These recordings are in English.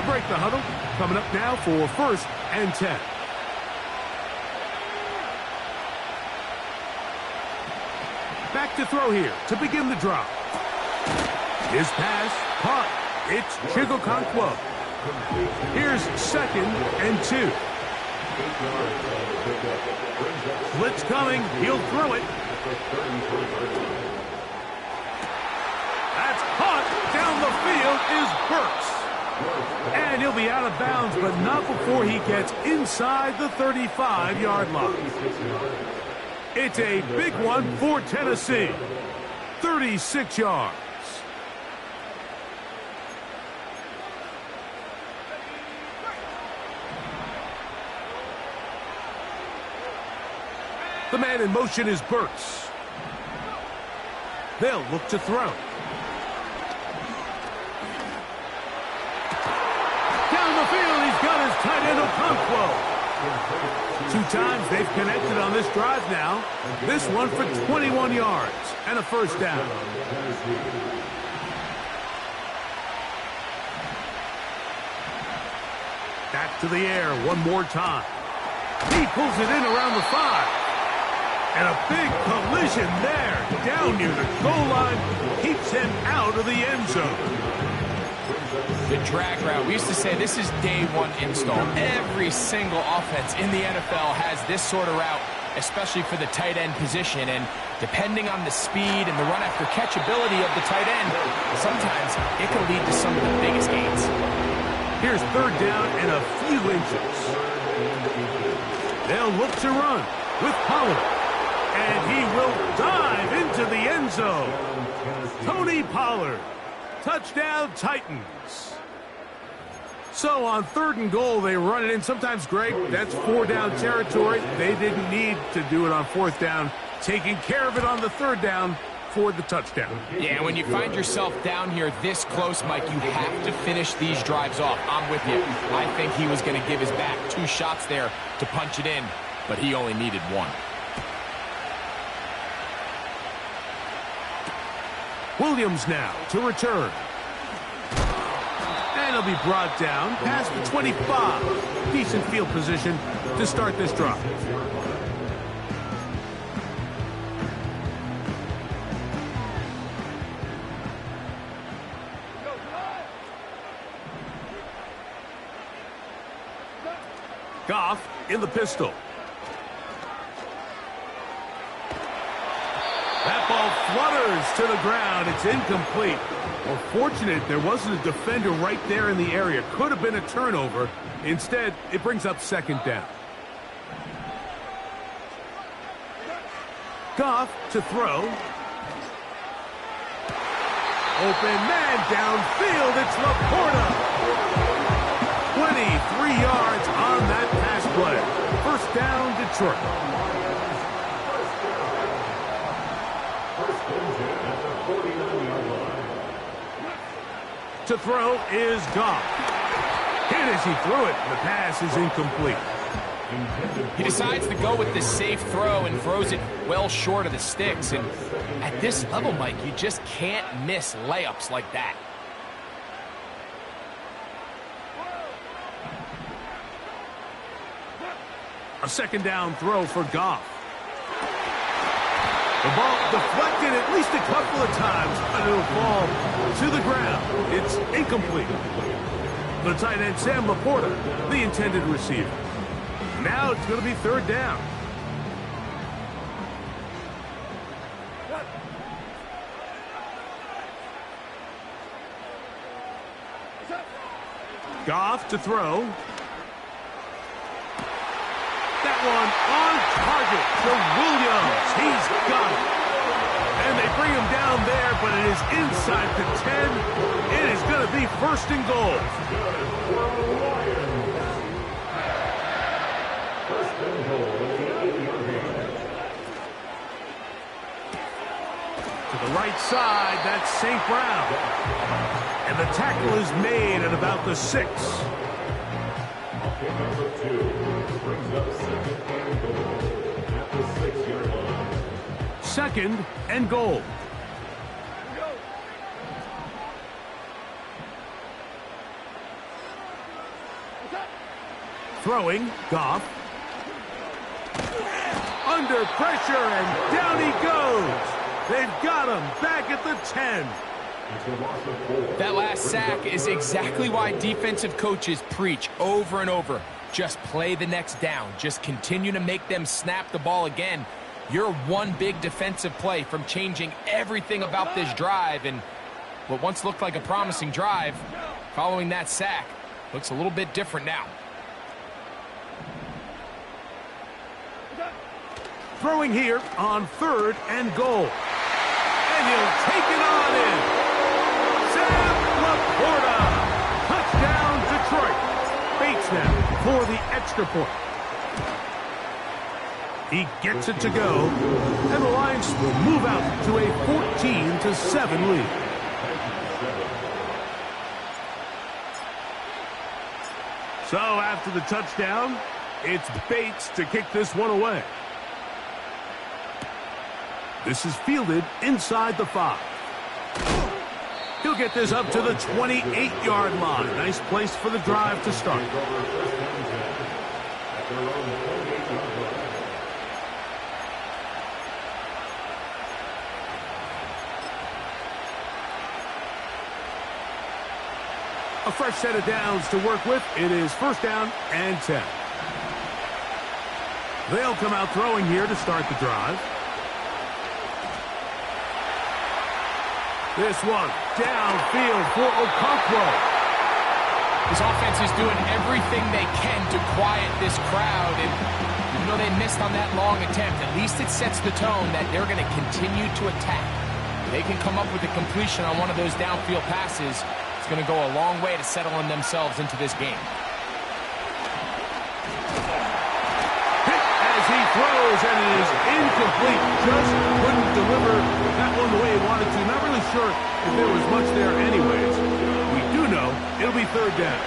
They'll break the huddle. Coming up now for 1st and 10. Back to throw here to begin the drop. His pass, caught. It's Chigokonkwo. Here's 2nd and 2. Blitz coming. He'll throw it. That's caught. Down the field is Burks. And he'll be out of bounds, but not before he gets inside the 35-yard line. It's a big one for Tennessee. 36 yards. The man in motion is Burks. They'll look to throw. Down the field, he's got his tight end Okonkwo. 2 times they've connected on this drive now. This one for 21 yards and a 1st down. Back to the air one more time. He pulls it in around the 5. And a big collision there, down near the goal line, keeps him out of the end zone. The drag route, we used to say this is day 1 install. Every single offense in the NFL has this sort of route, especially for the tight end position. And depending on the speed and the run after catch ability of the tight end, sometimes it can lead to some of the biggest gains. Here's 3rd down and a few inches. They'll look to run with Pollard. And he will dive into the end zone. Tony Pollard. Touchdown, Titans. So on 3rd and goal, they run it in. Sometimes, Greg, that's 4-down territory. They didn't need to do it on 4th down. Taking care of it on the 3rd down for the touchdown. Yeah, when you find yourself down here this close, Mike, you have to finish these drives off. I'm with you. I think he was going to give his back 2 shots there to punch it in, but he only needed 1. Williams now to return. And he'll be brought down past the 25. Decent field position to start this drive. Goff in the pistol. That ball flutters to the ground. It's incomplete. Well, fortunate there wasn't a defender right there in the area. Could have been a turnover. Instead, it brings up 2nd down. Goff to throw. Open man downfield. It's Laporta. 23 yards on that pass play. 1st down, Detroit. To throw is Goff. Hit as he threw it. The pass is incomplete. He decides to go with the safe throw and throws it well short of the sticks. And at this level, Mike, you just can't miss layups like that. A 2nd down throw for Goff. The ball deflected at least a couple of times, but it'll fall to the ground. It's incomplete. The tight end, Sam Laporta, the intended receiver. Now it's going to be 3rd down. Goff to throw. That one on target to Williams. He's got it. And they bring him down there, but it is inside the 10. It is going to be 1st and goal. To the right side, that's St. Brown. And the tackle is made at about the 6. Number 2 brings up 2nd and goal at the 6-yard line. 2nd and goal. Throwing, Goff. Under pressure, and down he goes. They've got him back at the 10. That last sack is exactly why defensive coaches preach over and over. Just play the next down. Just continue to make them snap the ball again. You're one big defensive play from changing everything about this drive, and what once looked like a promising drive, following that sack, looks a little bit different now. Throwing here on 3rd and goal. And he'll take it on in. Sam Laporta. Touchdown, Detroit. Bates now for the extra point. He gets it to go. And the Lions will move out to a 14-7 lead. So after the touchdown, it's Bates to kick this one away. This is fielded inside the 5. He'll get this up to the 28-yard line. Nice place for the drive to start. A fresh set of downs to work with. It is 1st down and 10. They'll come out throwing here to start the drive. This one downfield for Okonkwo. This offense is doing everything they can to quiet this crowd, and even though they missed on that long attempt, at least it sets the tone that they're going to continue to attack. If they can come up with a completion on one of those downfield passes, it's going to go a long way to settling themselves into this game. He throws, and it is incomplete. Just couldn't deliver that one the way he wanted to. Not really sure if there was much there anyways. We do know it'll be 3rd down.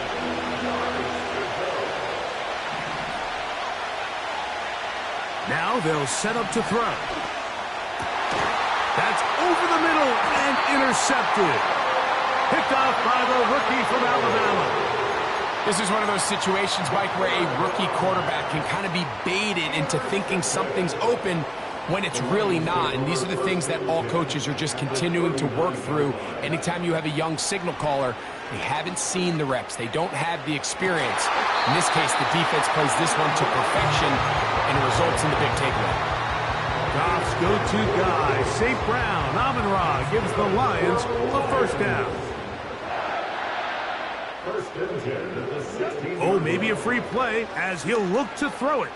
Now they'll set up to throw. That's over the middle and intercepted. Picked off by the rookie from Alabama. This is one of those situations, Mike, where a rookie quarterback can kind of be baited into thinking something's open when it's really not. And these are the things that all coaches are just continuing to work through. Anytime you have a young signal caller, they haven't seen the reps. They don't have the experience. In this case, the defense plays this one to perfection, and it results in the big takeaway. Goff's go-to guy, St. Brown. Amon-Ra gives the Lions a 1st down. Oh, maybe a free play as he'll look to throw it.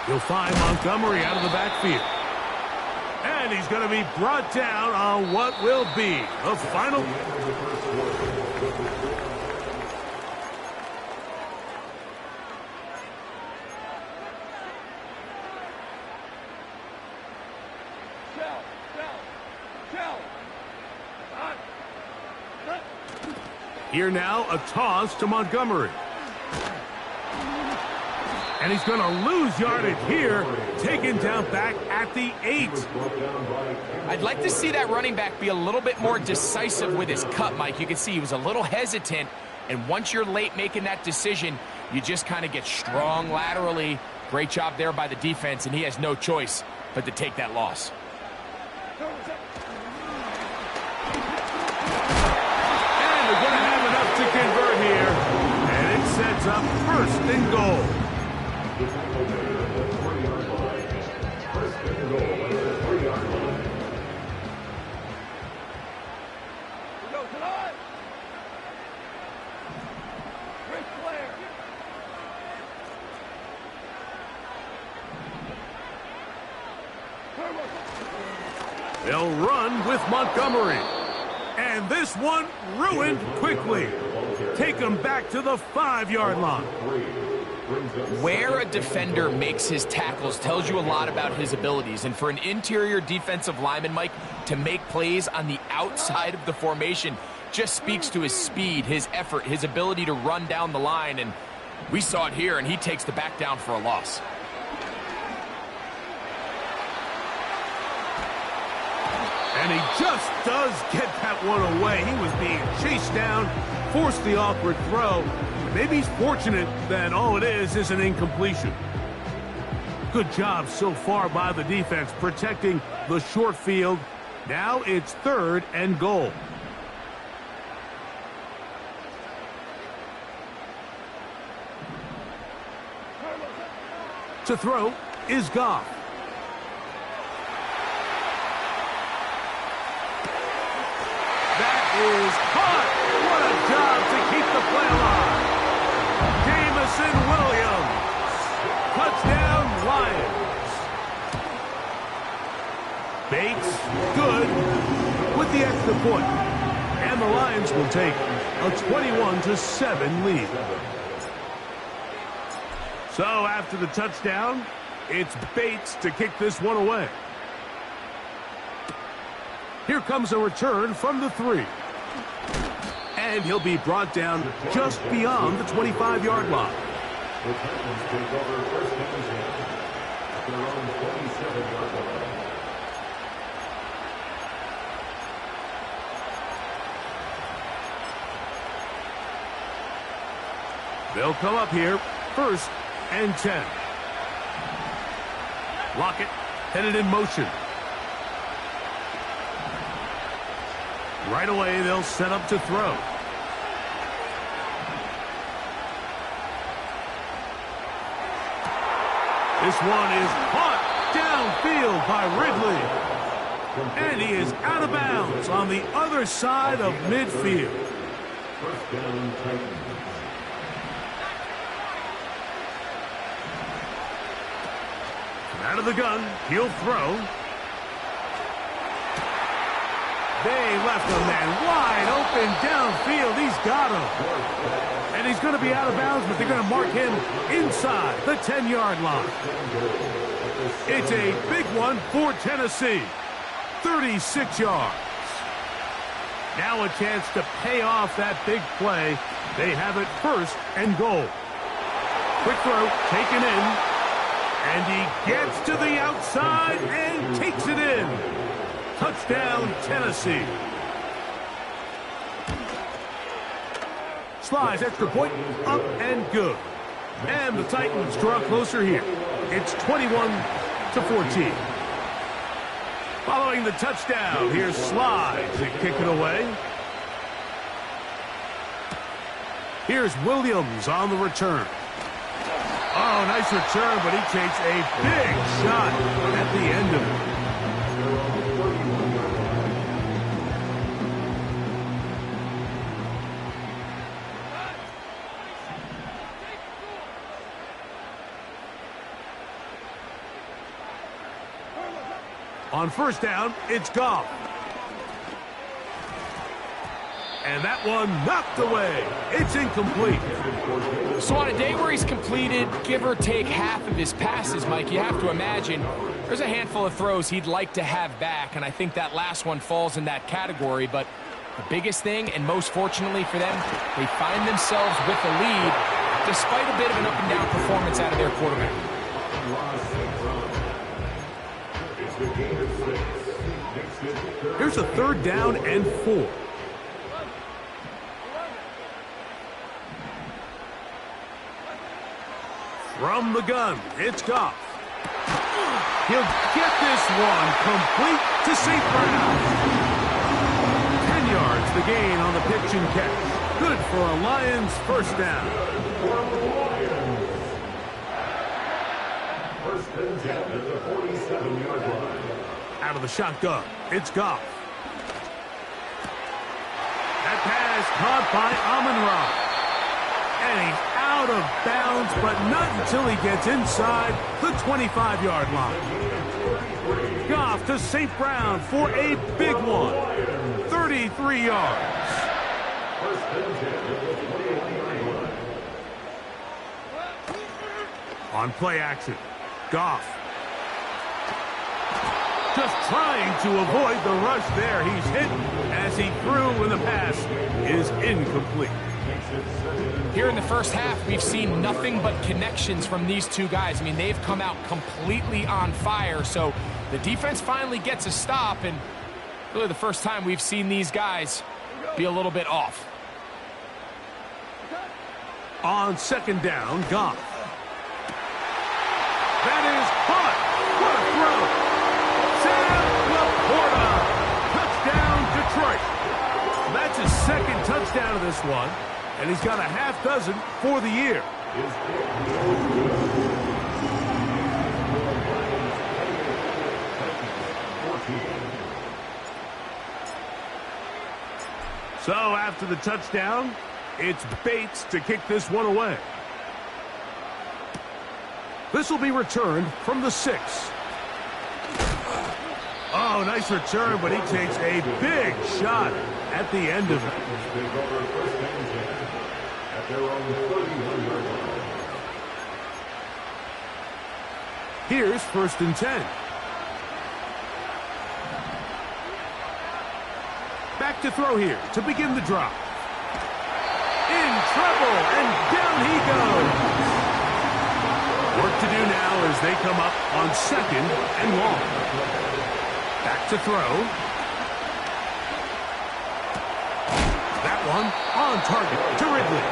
He'll find Montgomery out of the backfield. And he's going to be brought down on what will be the final. Here now, a toss to Montgomery. And he's going to lose yardage here, taken down back at the 8. I'd like to see that running back be a little bit more decisive with his cut, Mike. You can see he was a little hesitant, and once you're late making that decision, you just kind of get strong laterally. Great job there by the defense, and he has no choice but to take that loss. To convert here, and it sets up 1st and goal. They'll run with Montgomery. And this one ruined quickly. Take him back to the 5-yard line. Where a defender makes his tackles tells you a lot about his abilities. And for an interior defensive lineman, Mike, to make plays on the outside of the formation just speaks to his speed, his effort, his ability to run down the line. And we saw it here, and he takes the back down for a loss. And he just does get that one away. He was being chased down, forced the awkward throw. Maybe he's fortunate that all it is an incompletion. Good job so far by the defense protecting the short field. Now it's 3rd and goal. To throw is Goff. That is caught. What a job to keep the play alive. Jameson Williams. Touchdown, Lions. Bates, good, with the extra point. And the Lions will take a 21-7 lead. So after the touchdown, it's Bates to kick this one away. Here comes a return from the 3. And he'll be brought down just beyond the 25-yard line. The Titans take over first and 10 at their own 27-yard line. They'll come up here, 1st and 10. Lockett headed in motion. Right away, they'll set up to throw. This one is caught downfield by Ridley. And he is out of bounds on the other side of midfield. First down, Titans. Out of the gun, he'll throw. They left a man wide open downfield. He's got him. And he's going to be out of bounds, but they're going to mark him inside the 10-yard line. It's a big one for Tennessee. 36 yards. Now a chance to pay off that big play. They have it 1st and goal. Quick throw, taken in. And he gets to the outside and takes it in. Touchdown, Tennessee. Slides, extra point, up and good. And the Titans draw closer here. It's 21-14. Following the touchdown, here's Slides to kick it away. Here's Williams on the return. Oh, nice return, but he takes a big shot at the end of it. On 1st down, it's Goff. And that one knocked away. It's incomplete. So on a day where he's completed, give or take half of his passes, Mike, you have to imagine there's a handful of throws he'd like to have back, and I think that last one falls in that category. But the biggest thing, and most fortunately for them, they find themselves with the lead despite a bit of an up-and-down performance out of their quarterback. Here's a 3rd down and 4. From the gun, it's Goff. He'll get this one complete to St. Brown. 10 yards the gain on the pitch and catch. Good for a Lions 1st down. First and 10 at the 47-yard line. Out of the shotgun, it's Goff. That pass caught by Amon-Ra. And he's out of bounds, but not until he gets inside the 25-yard line. Goff to St. Brown for a big one. 33 yards. First and 10 at the 21-yard line. On play action, Goff. Just trying to avoid the rush there. He's hit as he threw when the pass is incomplete. Here in the 1st half, we've seen nothing but connections from these two guys. I mean, they've come out completely on fire. So the defense finally gets a stop, and really the first time we've seen these guys be a little bit off. On second down, Goff. That is caught. What a throw. Sam Laporta. Touchdown, Detroit. That's his second touchdown of this one, and he's got a half dozen for the year. So after the touchdown, it's Bates to kick this one away. This will be returned from the 6. Oh, nice return, but he takes a big shot at the end of it. Here's 1st and 10. Back to throw here to begin the drive. In trouble, and down he goes. Work to do now as they come up on 2nd and long. Back to throw. That one on target to Ridley.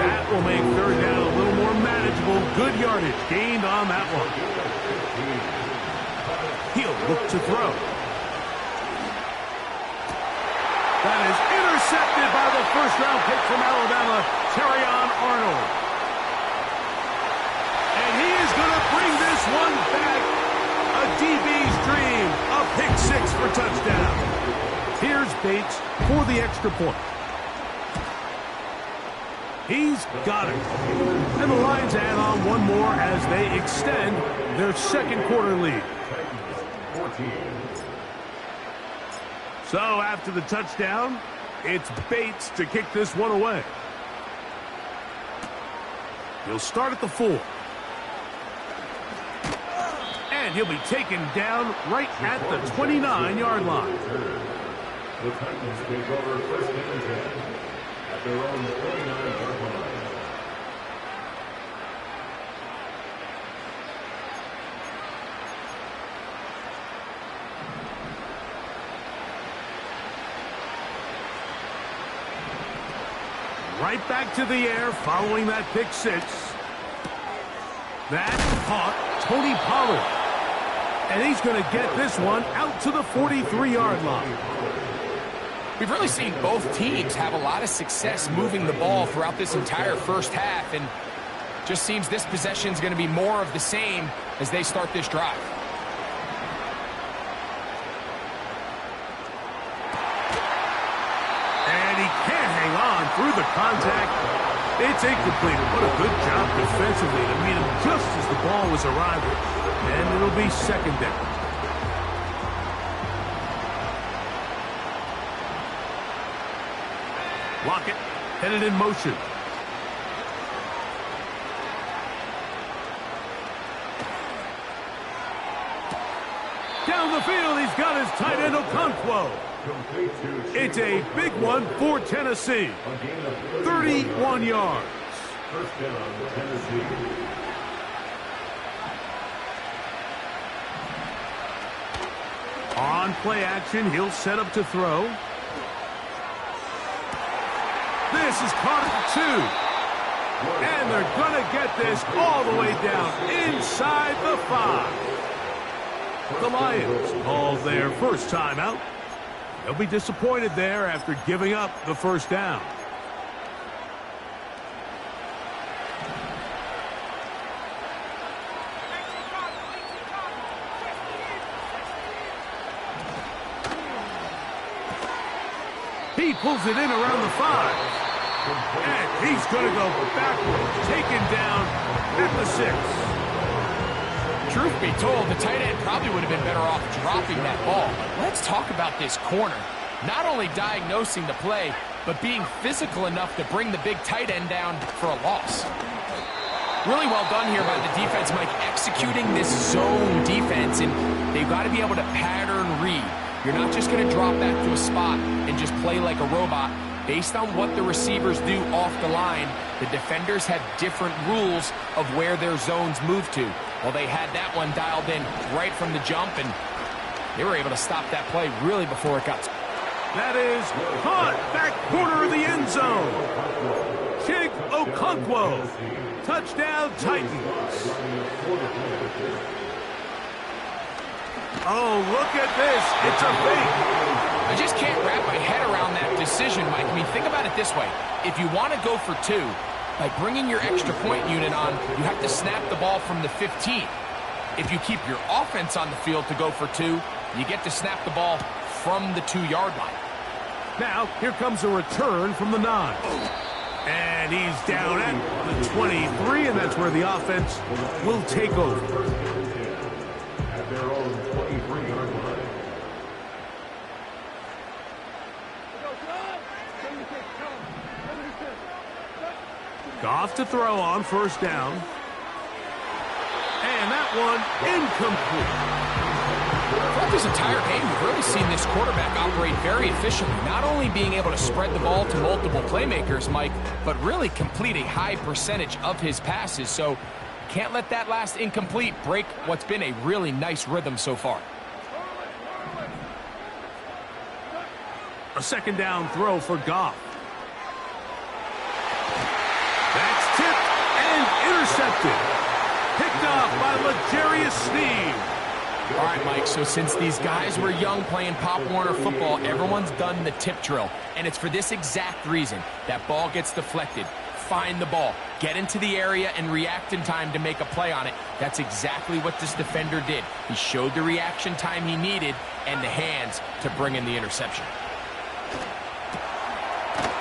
That will make 3rd down a little more manageable. Good yardage gained on that one. He'll look to throw. That is intercepted by the 1st-round pick from Alabama, Terrion Arnold. And he is going to bring this one back. A DB's dream. A pick 6 for touchdown. Here's Bates for the extra point. He's got it. And the Lions add on one more as they extend their 2nd quarter lead. So after the touchdown, it's Bates to kick this one away. He'll start at the 4. And he'll be taken down right at the 29-yard line. The Titans take over 1st and 10 at their own 29-yard line. Right back to the air following that pick 6. That caught Tony Pollard. And he's going to get this one out to the 43-yard line. We've really seen both teams have a lot of success moving the ball throughout this entire first half, and just seems this possession is going to be more of the same as they start this drive. And he can't hang on through the contact. It's incomplete. What a good job defensively to meet him just as the ball was arriving. And it'll be 2nd down. Lockett headed in motion. Down the field, he's got his tight end Okonkwo. It's a big one for Tennessee. 31 yards. 1st down, Tennessee. On play action, he'll set up to throw. This is caught at the 2. And they're going to get this all the way down inside the 5. The Lions called their first timeout. They'll be disappointed there after giving up the 1st down. He pulls it in around the 5. And he's going to go backwards, taken down at the 6. Truth be told, the tight end probably would have been better off dropping that ball. Let's talk about this corner. Not only diagnosing the play, but being physical enough to bring the big tight end down for a loss. Really well done here by the defense, Mike, executing this zone defense, and they've got to be able to pattern read. You're not just going to drop back to a spot and just play like a robot. Based on what the receivers do off the line, the defenders have different rules of where their zones move to. Well, they had that one dialed in right from the jump, and they were able to stop that play really before it got... That is caught back corner of the end zone. Chig Okonkwo. Touchdown, Titans. Oh, look at this. It's a fake. I just can't wrap my head around that decision, Mike. I mean, think about it this way. If you want to go for 2, by bringing your extra point unit on, you have to snap the ball from the 15. If you keep your offense on the field to go for 2, you get to snap the ball from the 2-yard line. Now, here comes a return from the 9. And he's down at the 23, and that's where the offense will take over. At their own 23-yard line. Goff to throw on first down. And that one incomplete. Throughout this entire game, we've really seen this quarterback operate very efficiently, not only being able to spread the ball to multiple playmakers, Mike, but really complete a high percentage of his passes. So can't let that last incomplete break what's been a really nice rhythm so far. A second down throw for Goff. That's tipped and intercepted. Picked off by L'Jarius Sneed. All right, Mike, so since these guys were young playing Pop Warner football, everyone's done the tip drill. And it's for this exact reason. That ball gets deflected. Find the ball. Get into the area and react in time to make a play on it. That's exactly what this defender did. He showed the reaction time he needed and the hands to bring in the interception.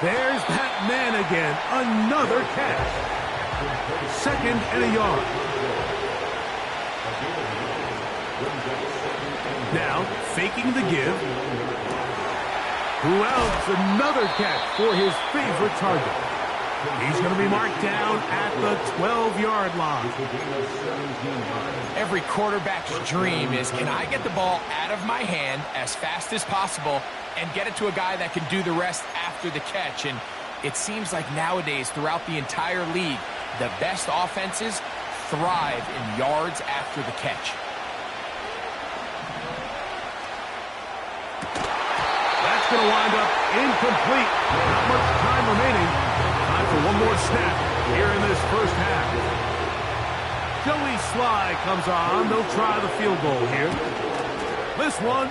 There's that man again. Another catch. Second and a yard. Now, faking the give. Who else? Another catch for his favorite target. He's going to be marked down at the 12-yard line. Every quarterback's dream is, can I get the ball out of my hand as fast as possible and get it to a guy that can do the rest after the catch? And it seems like nowadays, throughout the entire league, the best offenses thrive in yards after the catch. That's going to wind up incomplete. Not much time remaining. Time for one more snap here in this first half. Joey Sly comes on. They'll try the field goal here. This one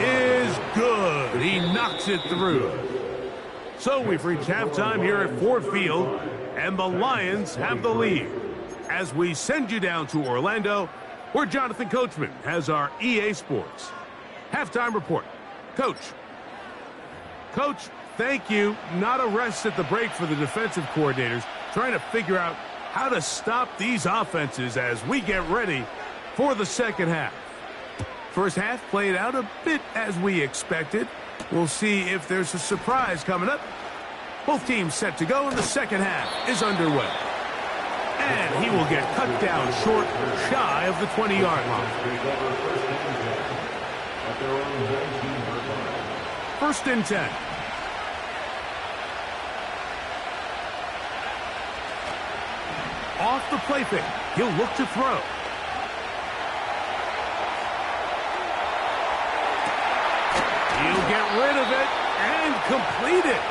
is good. He knocks it through. So we've reached halftime here at Ford Field, and the Lions have the lead. As we send you down to Orlando, where Jonathan Coachman has our EA Sports halftime report. Coach, thank you. Not a rest at the break for the defensive coordinators, trying to figure out how to stop these offenses as we get ready for the second half. First half played out a bit as we expected. We'll see if there's a surprise coming up. Both teams set to go, and the second half is underway. And he will get cut down short, shy of the 20-yard line. First and 10. Off the play fake. He'll look to throw. He'll get rid of it and complete it.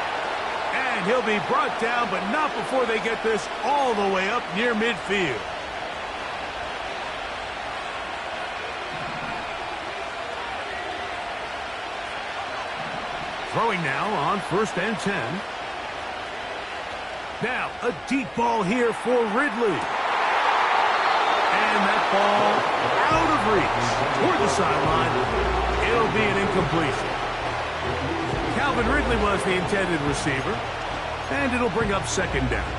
And he'll be brought down, but not before they get this all the way up near midfield. Throwing now on first and 10. Now, a deep ball here for Ridley. And that ball out of reach toward the sideline. It'll be an incompletion. Calvin Ridley was the intended receiver, and it'll bring up second down.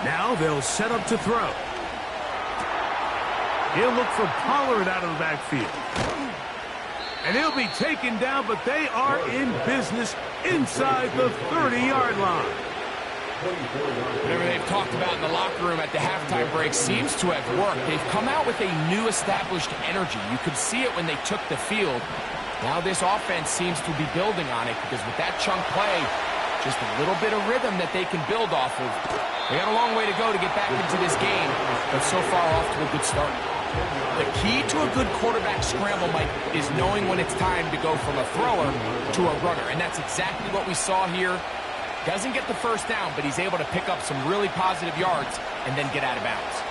Now they'll set up to throw. He'll look for Pollard out of the backfield. And he'll be taken down, but they are in business inside the 30-yard line. Whatever they've talked about in the locker room at the halftime break seems to have worked. They've come out with a new established energy. You could see it when they took the field. Now this offense seems to be building on it because with that chunk play, just a little bit of rhythm that they can build off of. They got a long way to go to get back into this game, but so far off to a good start. The key to a good quarterback scramble, Mike, is knowing when it's time to go from a thrower to a runner. And that's exactly what we saw here. Doesn't get the first down, but he's able to pick up some really positive yards and then get out of bounds.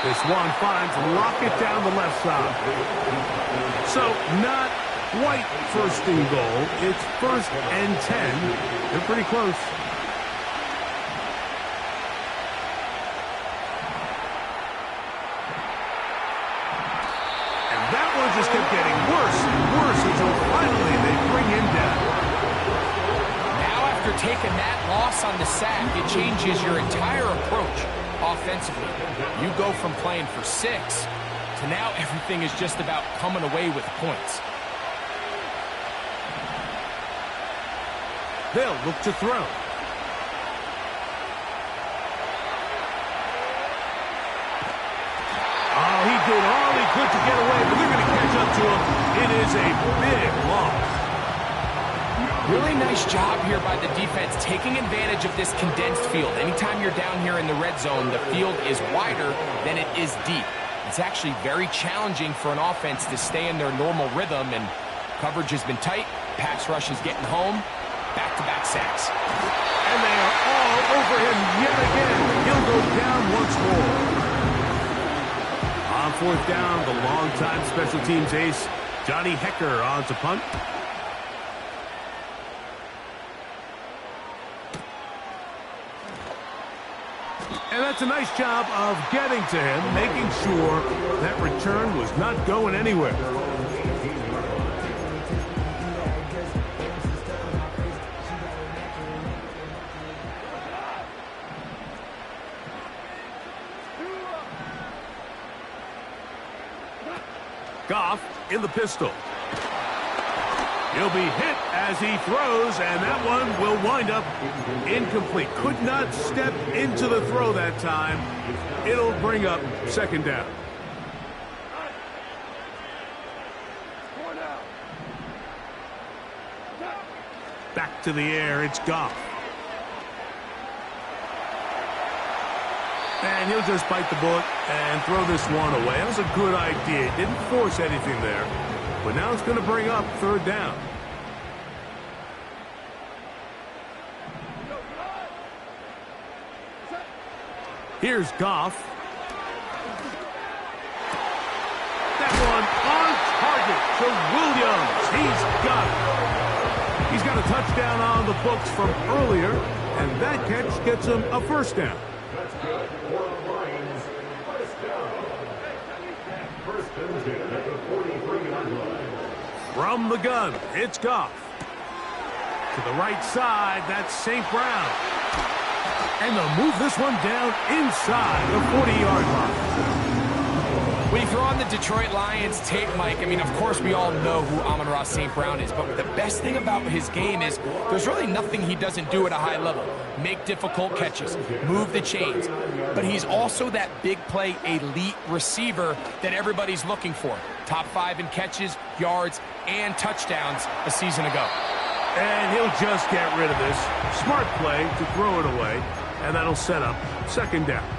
This one finds Lockett down the left side. So not quite first and goal. It's 1st and 10. They're pretty close. And that one just kept getting worse and worse until finally they bring him down. Now after taking that loss on the sack, it changes your entire approach offensively. You go from playing for 6 to now everything is just about coming away with points. They'll look to throw. Oh, he did all he could to get away, but they're going to catch up to him. It is a big loss. Really nice job here by the defense, taking advantage of this condensed field. Anytime you're down here in the red zone, the field is wider than it is deep. It's actually very challenging for an offense to stay in their normal rhythm, and coverage has been tight. Pass rush is getting home. Back-to-back sacks. And they are all over him yet again. He'll go down once more. On 4th down, the longtime special teams ace, Johnny Hekker, on to punt. And that's a nice job of getting to him, making sure that return was not going anywhere. Goff in the pistol. He'll be hit as he throws, and that one will wind up incomplete. Could not step into the throw that time. It'll bring up 2nd down. Back to the air, it's Goff. And he'll just bite the bullet and throw this one away. That was a good idea. Didn't force anything there. But now it's going to bring up 3rd down. Here's Goff. That one on target to Williams. He's got it. He's got a touchdown on the books from earlier, and that catch gets him a 1st down. That's good. For the Lions, 1st down. 1st and 10 at the 43-yard line. From the gun, it's Goff. To the right side, that's St. Brown. And they'll move this one down inside the 40-yard line. When you throw on the Detroit Lions tape, Mike, I mean, of course we all know who Amon-Ra St. Brown is, but the best thing about his game is there's really nothing he doesn't do at a high level. Make difficult catches, move the chains, but he's also that big play elite receiver that everybody's looking for. Top 5 in catches, yards, and touchdowns a season ago. And he'll just get rid of this. Smart play to throw it away, and that'll set up 2nd down.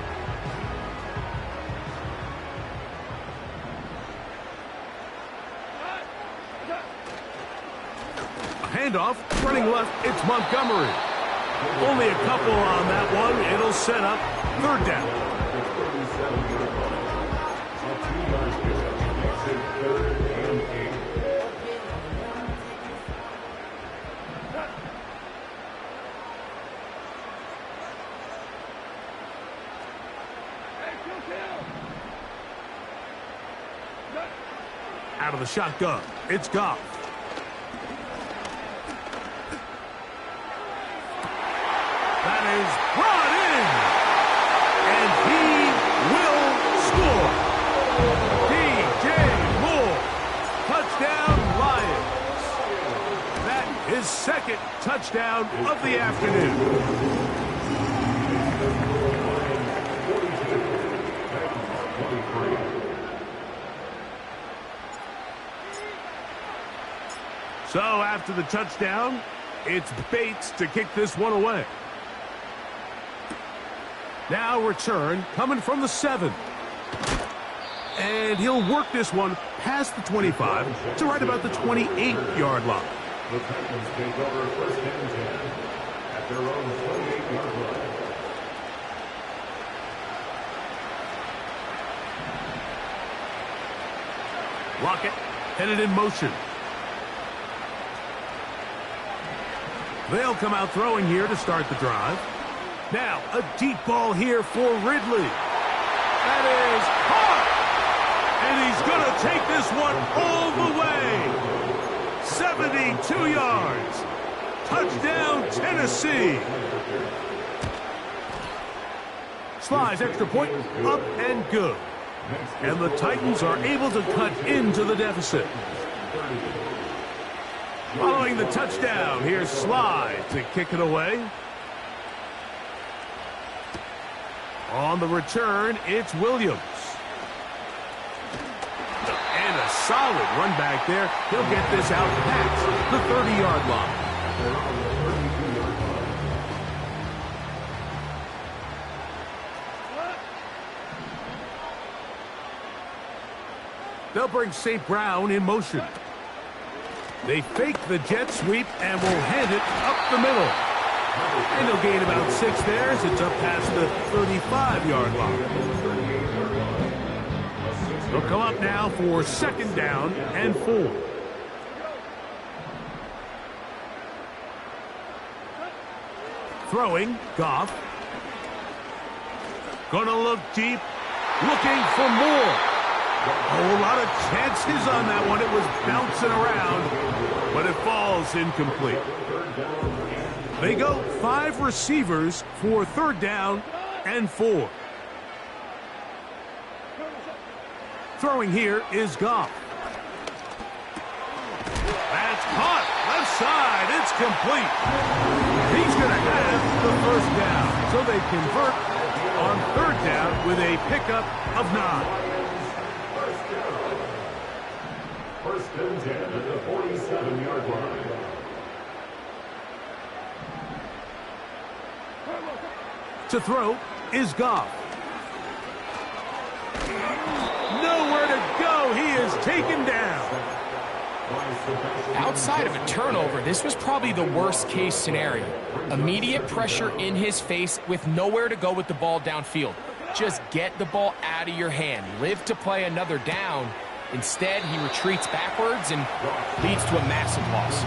Handoff, running left, it's Montgomery. Only a couple on that one. It'll set up 3rd down. Out of the shotgun, it's Goff. That is brought in, and he will score. DJ Moore, touchdown Lions. That is 2nd touchdown of the afternoon. So after the touchdown, it's Bates to kick this one away. Now return coming from the 7. And he'll work this one past the 25 to right about the 28-yard line. The Titans take over first and 10 at their own 28-yard line. Lockett headed in motion. They'll come out throwing here to start the drive. Now, a deep ball here for Ridley. That is caught! And he's going to take this one all the way. 72 yards. Touchdown, Tennessee. Slides extra point, up and good. And the Titans are able to cut into the deficit. Following the touchdown, here's Slide to kick it away. On the return, it's Williams. And a solid run back there. He'll get this out past the 30-yard line. They'll bring St. Brown in motion. They fake the jet sweep and will hand it up the middle. And they'll gain about 6 there as it's up past the 35-yard line. They'll come up now for 2nd down and 4. Throwing, Goff. Gonna look deep, looking for more. A whole lot of chances on that one. It was bouncing around, but it falls incomplete. They go 5 receivers for 3rd down and 4. Throwing here is Goff. That's caught. Left side. It's complete. He's going to have the 1st down. So they convert on 3rd down with a pickup of 9. First and 10 at the 47-yard line. To throw is Goff. Nowhere to go. He is taken down. Outside of a turnover, this was probably the worst-case scenario. Immediate pressure in his face with nowhere to go with the ball downfield. Just get the ball out of your hand. Live to play another down. Instead, he retreats backwards and leads to a massive loss.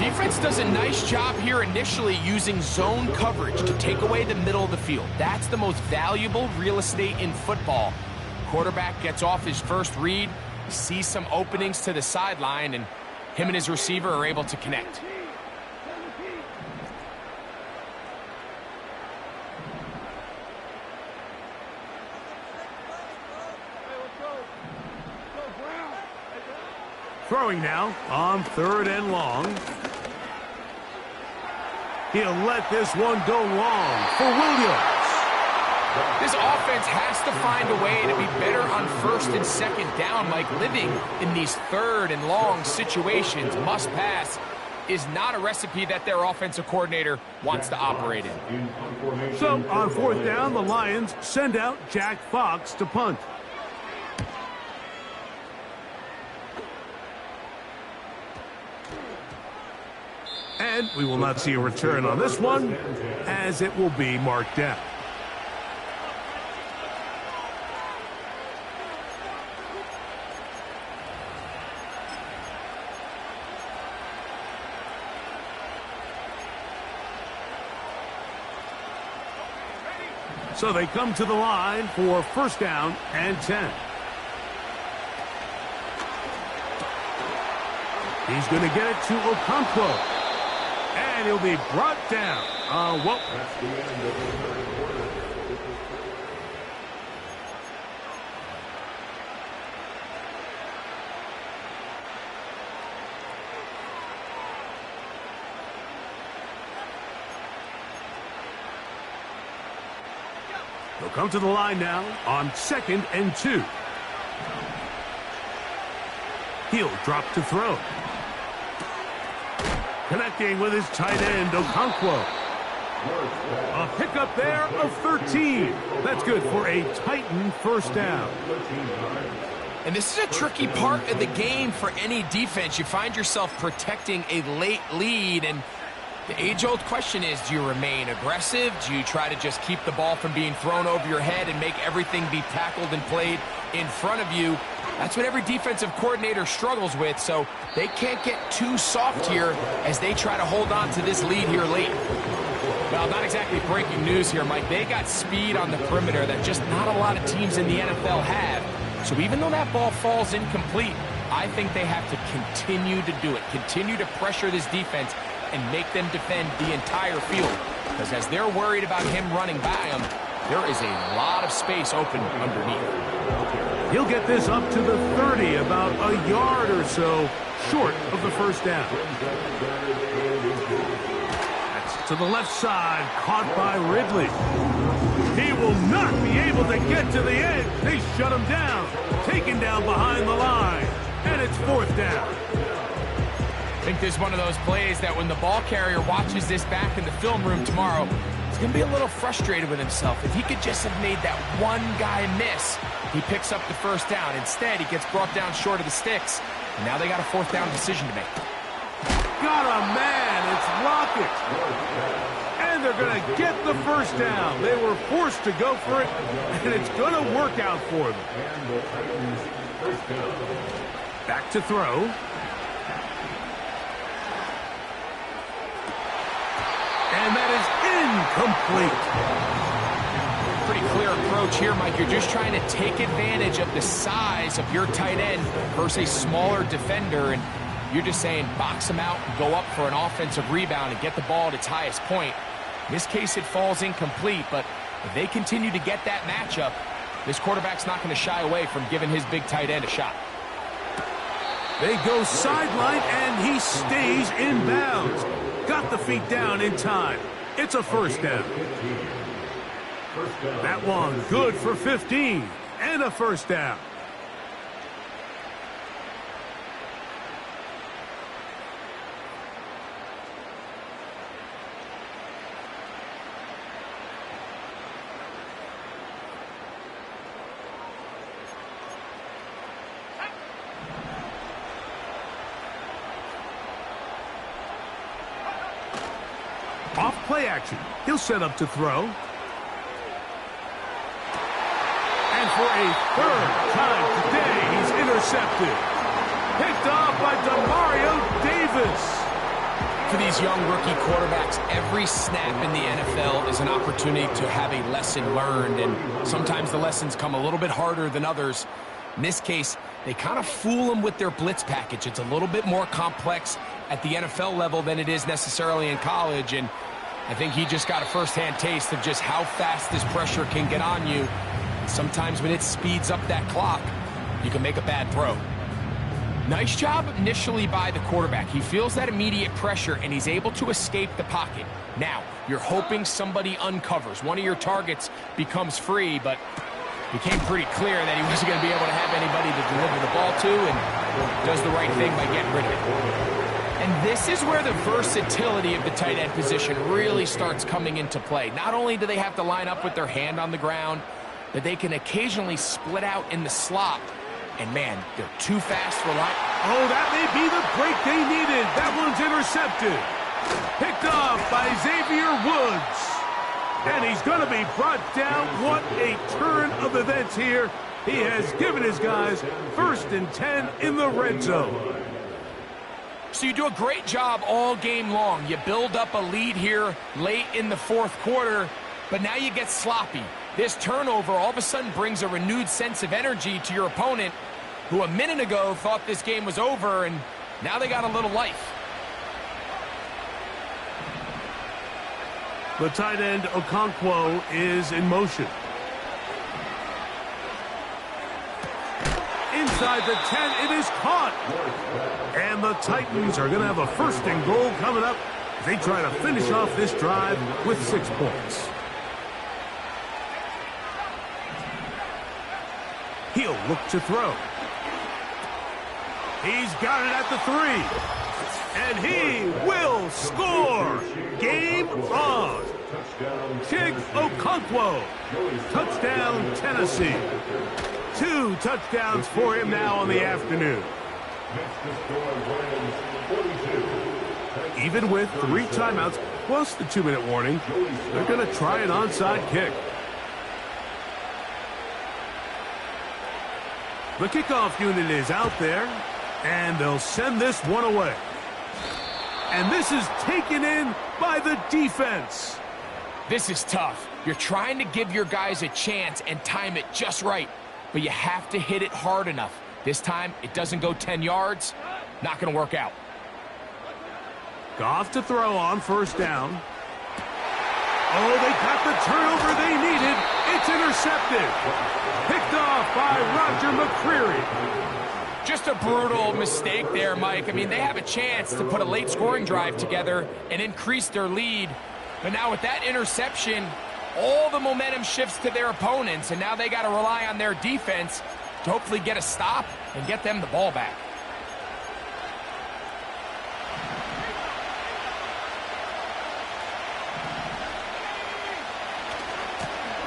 Defense does a nice job here initially using zone coverage to take away the middle of the field. That's the most valuable real estate in football. Quarterback gets off his first read, sees some openings to the sideline, and him and his receiver are able to connect. Throwing now on 3rd and long. He'll let this one go long for Williams. This offense has to find a way to be better on 1st and 2nd down, Mike. Living in these 3rd and long situations, must pass, is not a recipe that their offensive coordinator wants to operate in. So on 4th down, the Lions send out Jack Fox to punt. And we will not see a return on this one, as it will be marked down. So they come to the line for 1st down and 10. He's going to get it to Okonkwo. And he'll be brought down. That's the end of the 3rd quarter. They'll come to the line now on 2nd and 2. He'll drop to throw. Connecting with his tight end, Okonkwo. A pickup there of 13. That's good for a Titan first down. And this is a tricky part of the game for any defense. You find yourself protecting a late lead, and the age-old question is, do you remain aggressive? Do you try to just keep the ball from being thrown over your head and make everything be tackled and played in front of you? That's what every defensive coordinator struggles with, so they can't get too soft here as they try to hold on to this lead here late. Well, not exactly breaking news here, Mike. They got speed on the perimeter that just not a lot of teams in the NFL have. So even though that ball falls incomplete, I think they have to continue to do it, continue to pressure this defense and make them defend the entire field. Because as they're worried about him running by them, there is a lot of space open underneath. He'll get this up to the 30, about a yard or so short of the first down. That's to the left side, caught by Ridley. He will not be able to get to the edge. They shut him down, taken down behind the line, and it's fourth down. I think this is one of those plays that when the ball carrier watches this back in the film room tomorrow, he's going to be a little frustrated with himself. If he could just have made that one guy miss, he picks up the first down. Instead, he gets brought down short of the sticks, and now they got a fourth down decision to make. Got a man. It's Lockett. And they're going to get the first down. They were forced to go for it, and it's going to work out for them. Back to throw. And that is incomplete. Pretty clear approach here, Mike. You're just trying to take advantage of the size of your tight end versus a smaller defender, and you're just saying box him out and go up for an offensive rebound and get the ball at its highest point. In this case, it falls incomplete, but if they continue to get that matchup, this quarterback's not going to shy away from giving his big tight end a shot. They go sideline, and he stays in bounds. Got the feet down in time. It's a first down. That one good for 15 and a first down. Off play action. He'll set up to throw. And for a third time today, he's intercepted. Picked off by Demario Davis. For these young rookie quarterbacks, every snap in the NFL is an opportunity to have a lesson learned, and sometimes the lessons come a little bit harder than others. In this case, they kind of fool them with their blitz package. It's a little bit more complex at the NFL level than it is necessarily in college, and I think he just got a first-hand taste of just how fast this pressure can get on you. Sometimes when it speeds up that clock, you can make a bad throw. Nice job initially by the quarterback. He feels that immediate pressure, and he's able to escape the pocket. Now, you're hoping somebody uncovers. One of your targets becomes free, but it became pretty clear that he wasn't going to be able to have anybody to deliver the ball to, and does the right thing by getting rid of it. And this is where the versatility of the tight end position really starts coming into play. Not only do they have to line up with their hand on the ground, but they can occasionally split out in the slot. And man, they're too fast for line. Oh, that may be the break they needed. That one's intercepted. Picked off by Xavier Woods. And he's going to be brought down. What a turn of events here. He has given his guys 1st and 10 in the red zone. So you do a great job all game long. You build up a lead here late in the fourth quarter, but now you get sloppy. This turnover all of a sudden brings a renewed sense of energy to your opponent, who a minute ago thought this game was over, and now they got a little life. The tight end Okonkwo is in motion. Inside the 10, it is caught. And the Titans are going to have a 1st and goal coming up. They try to finish off this drive with 6 points. He'll look to throw. He's got it at the 3. And he will score. Game on. Chig Okonkwo. Touchdown, Tennessee. 2 touchdowns for him now on the afternoon. Even with 3 timeouts plus the 2-minute warning, they're going to try an onside kick. The kickoff unit is out there, and they'll send this one away. And this is taken in by the defense. This is tough. You're trying to give your guys a chance and time it just right, but you have to hit it hard enough. This time, it doesn't go 10 yards. Not going to work out. Goff to throw on first down. Oh, they got the turnover they needed. It's intercepted. Picked off by Roger McCreary. Just a brutal mistake there, Mike. I mean, they have a chance to put a late scoring drive together and increase their lead. But now with that interception, all the momentum shifts to their opponents, and now they got to rely on their defense to hopefully get a stop and get them the ball back.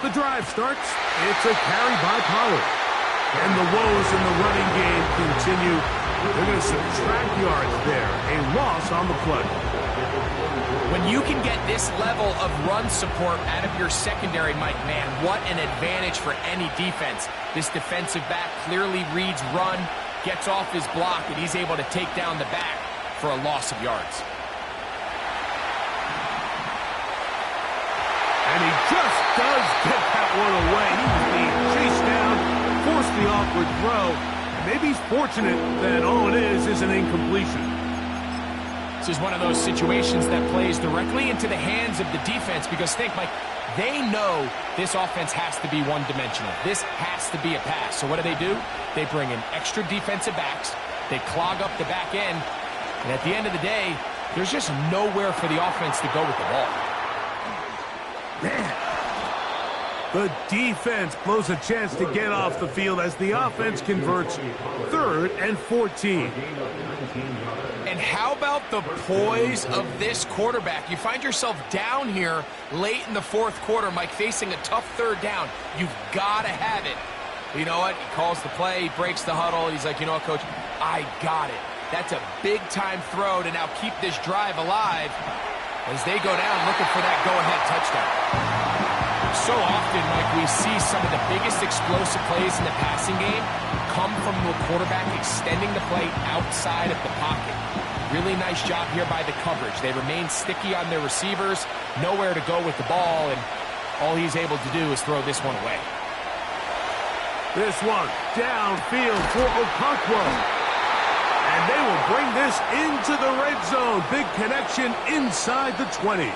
The drive starts. It's a carry by Pollard. And the woes in the running game continue. They're going to subtract yards there. A loss on the play. When you can get this level of run support out of your secondary, Mike, man, what an advantage for any defense. This defensive back clearly reads run, gets off his block, and he's able to take down the back for a loss of yards. And he just does get that one away. He was being chased down, forced the awkward throw. And maybe he's fortunate that all it is an incompletion. This is one of those situations that plays directly into the hands of the defense because think, Mike, they know this offense has to be one-dimensional. This has to be a pass. So what do? They bring in extra defensive backs. They clog up the back end. And at the end of the day, there's just nowhere for the offense to go with the ball. Man, the defense blows a chance to get off the field as the offense converts 3rd and 14. And how about the poise of this quarterback? You find yourself down here late in the 4th quarter, Mike, facing a tough 3rd down. You've got to have it. You know what? He calls the play, he breaks the huddle. He's like, you know what, Coach? I got it. That's a big-time throw to now keep this drive alive as they go down looking for that go-ahead touchdown. So often, Mike, we see some of the biggest explosive plays in the passing game come from the quarterback extending the play outside of the pocket. Really nice job here by the coverage. They remain sticky on their receivers, nowhere to go with the ball, and all he's able to do is throw this one away. This one downfield for Okonkwo. And they will bring this into the red zone. Big connection inside the 20.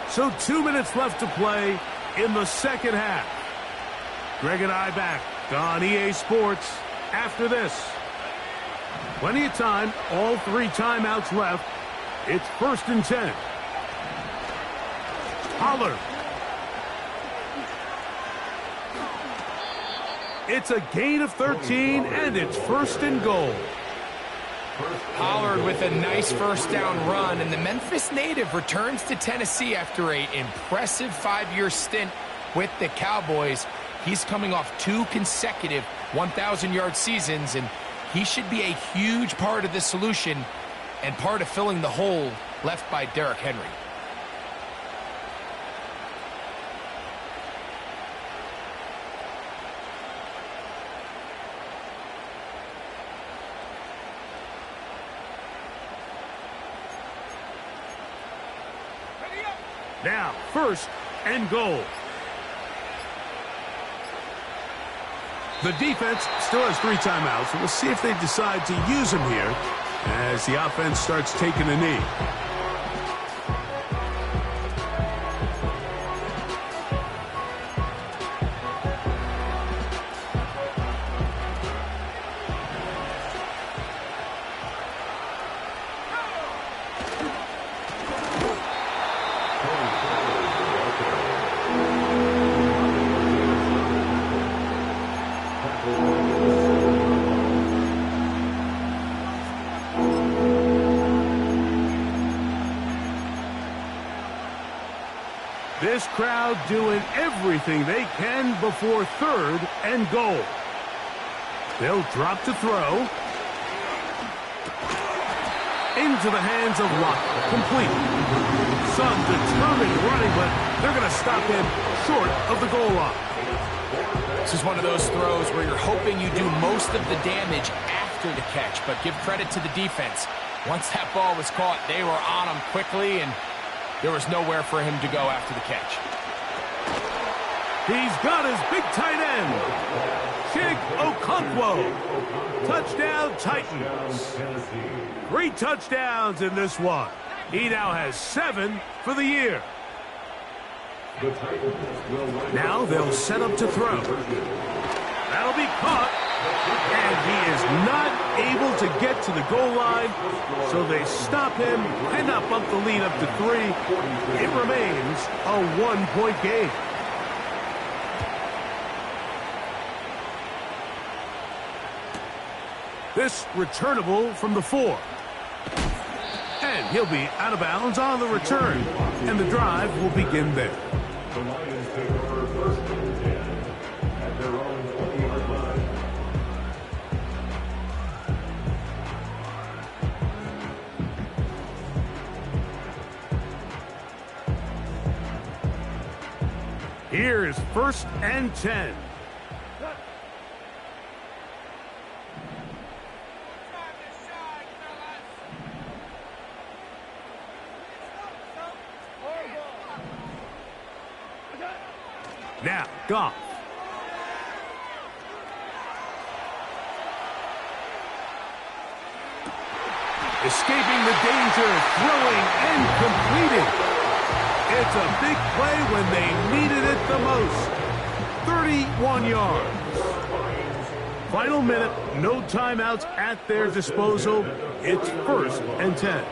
So 2 minutes left to play in the second half. Greg and I back on EA Sports after this. Plenty of time, all 3 timeouts left. It's 1st and 10. Pollard. It's a gain of 13, and it's 1st and goal. Pollard with a nice first down run, and the Memphis native returns to Tennessee after an impressive 5-year stint with the Cowboys. He's coming off 2 consecutive 1,000-yard seasons, and he should be a huge part of the solution and part of filling the hole left by Derrick Henry. Now, 1st and goal. The defense still has 3 timeouts. We'll see if they decide to use them here as the offense starts taking a knee. This crowd doing everything they can before 3rd and goal. They'll drop to throw. Into the hands of Lockett. Complete. Some determined running, but they're going to stop him short of the goal line. This is one of those throws where you're hoping you do most of the damage after the catch, but give credit to the defense. Once that ball was caught, they were on him quickly, and there was nowhere for him to go after the catch. He's got his big tight end, Chig Okonkwo. Touchdown, Titans. 3 touchdowns in this one. He now has 7 for the year. Now they'll set up to throw. That'll be caught. And he is not able to get to the goal line, so they stop him and not bump the lead up to 3. It remains a 1-point game. This returnable from the 4. And he'll be out of bounds on the return. And the drive will begin there. The Lions take over 1st and 10 at their own 20-yard line. Here's 1st and 10. Now, Goff. Escaping the danger, throwing and completing. It's a big play when they needed it the most. 31 yards. Final minute, no timeouts at their disposal. It's 1st and 10.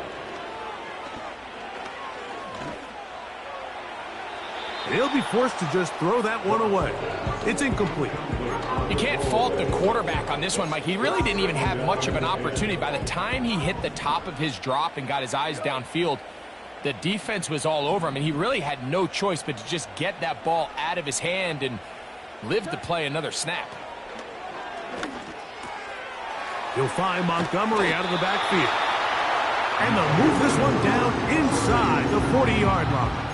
He'll be forced to just throw that one away. It's incomplete. You can't fault the quarterback on this one, Mike. He really didn't even have much of an opportunity. By the time he hit the top of his drop and got his eyes downfield, the defense was all over him, and he really had no choice but to just get that ball out of his hand and live to play another snap. You'll find Montgomery out of the backfield. And they'll move this one down inside the 40-yard line.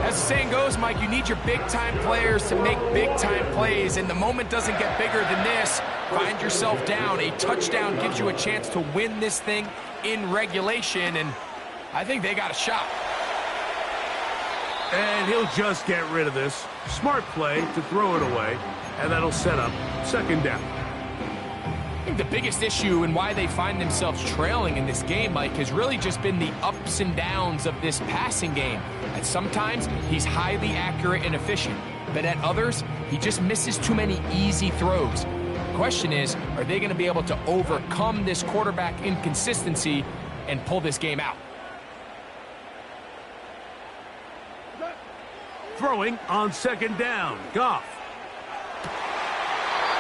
As the saying goes, Mike, you need your big-time players to make big-time plays, and the moment doesn't get bigger than this. Find yourself down. A touchdown gives you a chance to win this thing in regulation, and I think they got a shot. And he'll just get rid of this. Smart play to throw it away, and that'll set up 2nd down. I think the biggest issue and why they find themselves trailing in this game, Mike, has really just been the ups and downs of this passing game. And sometimes he's highly accurate and efficient, but at others, he just misses too many easy throws. The question is, are they going to be able to overcome this quarterback inconsistency and pull this game out? Throwing on 2nd down, Goff.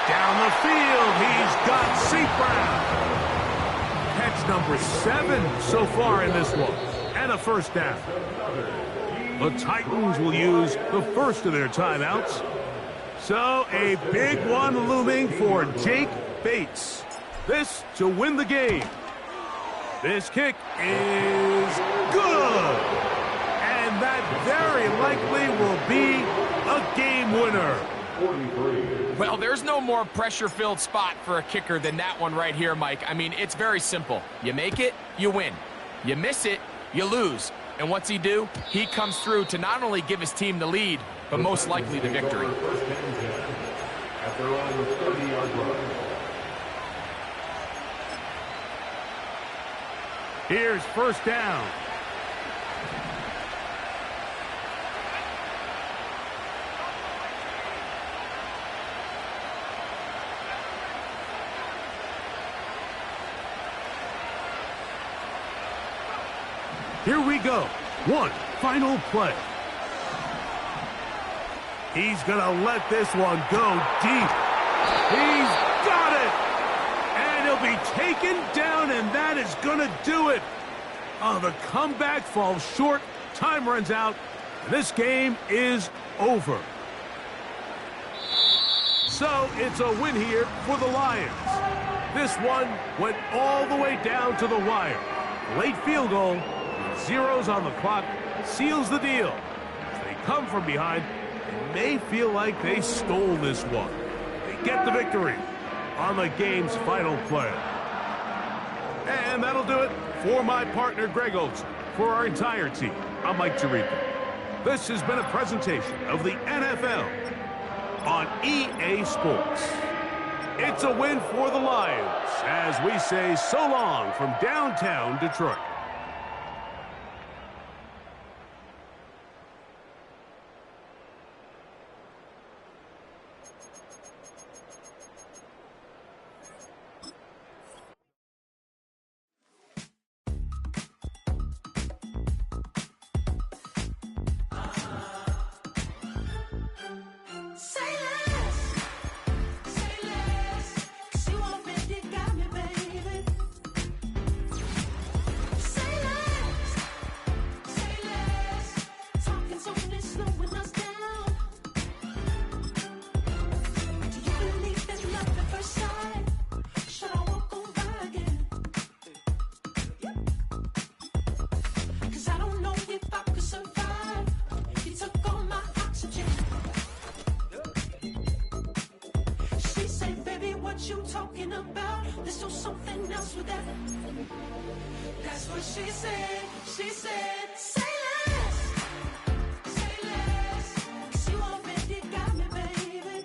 Down the field, he's got St. Brown. Catch number 7 so far in this one, and a 1st down. The Titans will use the first of their timeouts. So a big one looming for Jake Bates. This to win the game. This kick is good. And that very likely will be a game winner. Well, there's no more pressure-filled spot for a kicker than that one right here, Mike. I mean, it's very simple. You make it, you win. You miss it, you lose. And what's he do? He comes through to not only give his team the lead, but most likely the victory. At their own 30-yard line. Here's 1st down. Here we go. One final play. He's going to let this one go deep. He's got it. And he'll be taken down, and that is going to do it. Oh, the comeback falls short. Time runs out. This game is over. So it's a win here for the Lions. This one went all the way down to the wire. Late field goal with zeros on the clock seals the deal. As they come from behind and may feel like they stole this one. They get the victory on the game's final play. And that'll do it for my partner Greg Olson. For our entire team, I'm Mike Tirico. This has been a presentation of the NFL on EA Sports. It's a win for the Lions as we say so long from downtown Detroit. You talking about? Let's do something else with that. That's what she said. She said, say less. Say less. 'Cause you already got me, baby.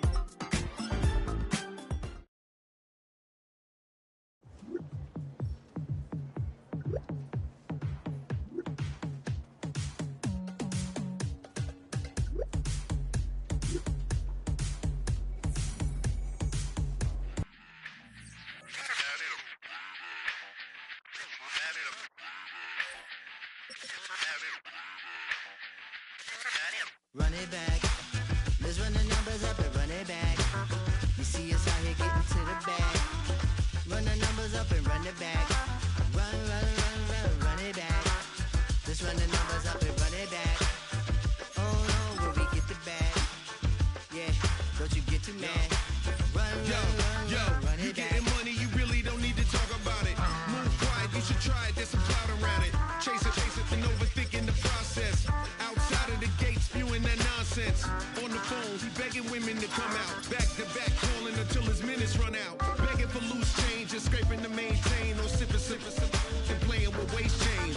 Run it back. Let's run the numbers up and run it back. You see us out here getting to the bag. Run the numbers up and run it back. Run, run, run, run, run it back. Let's run the numbers up and run it back. Oh no, where we get the bag. Yeah, don't you get too mad. Run, run, run, run, run it back. You getting money, you really don't need to talk about it. Move quiet, you should try it, there's some clout around it. Chase it, and overthinking the process. Outside of the gate, spewing that nonsense. On the phone, he begging women to come out. Back to back, calling until his minutes run out. Begging for loose change and scraping to maintain. Or sipping, and playing with waste change.